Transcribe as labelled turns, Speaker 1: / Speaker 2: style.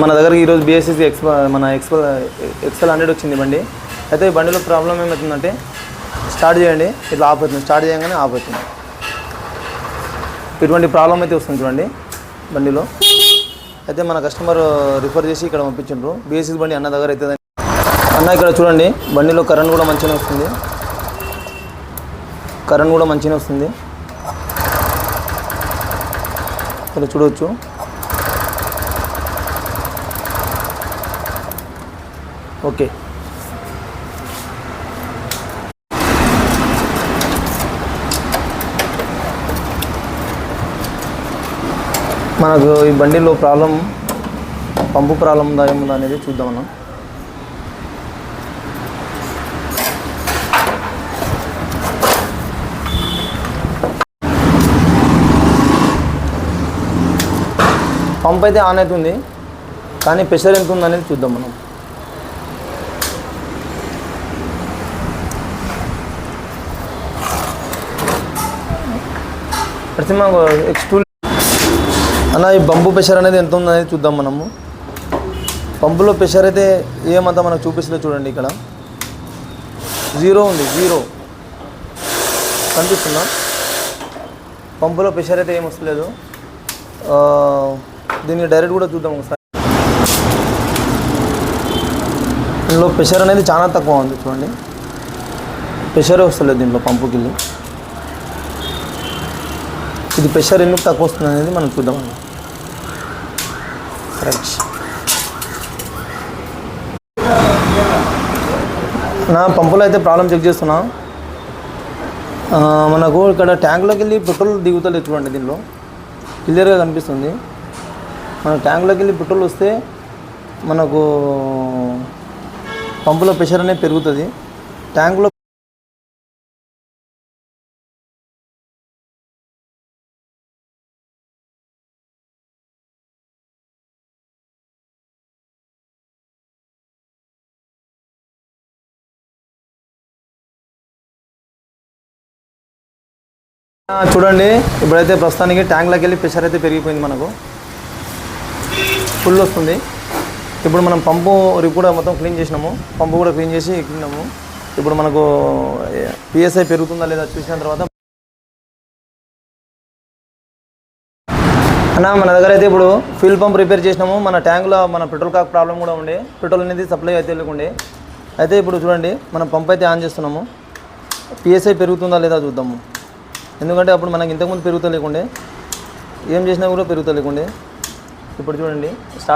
Speaker 1: మన దగ్గరికి ఈరోజు బిఎస్సిసి మన ఎక్సెల్ 100 వచ్చింది బండి. అయితే ఈ బండిలో ప్రాబ్లం ఏమవుతుందంటే స్టార్ట్ చేయండి, ఇట్లా ఆఫ్ అవుతుంది, స్టార్ట్ చేయగానే ఆఫ్ అవుతుంది. ఇటువంటి ప్రాబ్లం అయితే వస్తుంది చూడండి బండిలో. అయితే మన కస్టమర్ రిఫర్ చేసి ఇక్కడ పంపించారు. బిఎస్సిసి బండి అన్న దగ్గర అవుతుంది అన్న. ఇక్కడ చూడండి బండిలో కరెంట్ కూడా మంచిగానే వస్తుంది, ఇక్కడ చూడవచ్చు. ఓకే, మనకు ఈ బండిలో ప్రాబ్లం పంపు ప్రాబ్లం ఉందా ఏముందా అనేది చూద్దాం మనం. పంప్ అయితే ఆన్ అవుతుంది, కానీ ప్రెషర్ ఎంత ఉందనేది చూద్దాం మనం. X2 అన్న, ఈ పంపు ప్రెషర్ అనేది ఎంత ఉందనేది చూద్దాం మనము. పంపులో ప్రెషర్ అయితే ఏమంతా మనకు చూపిస్తుంది చూడండి. ఇక్కడ 0 ఉంది, 0 కనిపిస్తుందా? పంపులో ప్రెషర్ అయితే ఏం వస్తలేదు. దీన్ని డైరెక్ట్ కూడా చూద్దాం ఒకసారి. దీనిలో ప్రెషర్ అనేది చాలా తక్కువ ఉంది చూడండి, ప్రెషరే వస్తలేదు దీంట్లో పంపుకి వెళ్ళి. ఇది ప్రెషర్ ఎందుకు తక్కువ వస్తుంది అనేది మనం చూద్దామండి. కరెక్ట్. నా పంపులో అయితే ప్రాబ్లం చెక్ చేస్తున్నా. మనకు ఇక్కడ ట్యాంక్లోకి వెళ్ళి పెట్రోల్ దిగుతలేదు చూడండి. దీనిలో క్లియర్గా కనిపిస్తుంది. మన ట్యాంక్లోకి వెళ్ళి పెట్రోల్ వస్తే మనకు పంపులో ప్రెషర్ అనేది పెరుగుతుంది. ట్యాంక్లో చూడండి, ఇప్పుడైతే ప్రస్తుతానికి ట్యాంక్లోకి వెళ్ళి ప్రెషర్ అయితే పెరిగిపోయింది, మనకు ఫుల్ వస్తుంది. ఇప్పుడు మనం పంపు కూడా మొత్తం క్లీన్ చేసినాము, పంపు కూడా క్లీన్ చేసి ఎక్కినాము. ఇప్పుడు మనకు పిఎస్ఐ పెరుగుతుందా లేదా చూసిన తర్వాత అన్న, మన దగ్గర అయితే ఇప్పుడు ఫ్యూల్ పంప్ రిపేర్ చేసినాము. మన ట్యాంక్లో మన పెట్రోల్ కాక్ ప్రాబ్లం కూడా ఉండే, పెట్రోల్ అనేది సప్లై అయితే లేకుండే. అయితే ఇప్పుడు చూడండి మనం పంప్ అయితే ఆన్ చేస్తున్నాము. పిఎస్ఐ పెరుగుతుందా లేదా చూద్దాము. ఎందుకంటే అప్పుడు మనకి ఇంతకుముందు పెరుగుతలేకుండే, ఏం చేసినా కూడా పెరుగుతలేకుండే. ఇప్పుడు చూడండి స్టార్ట్.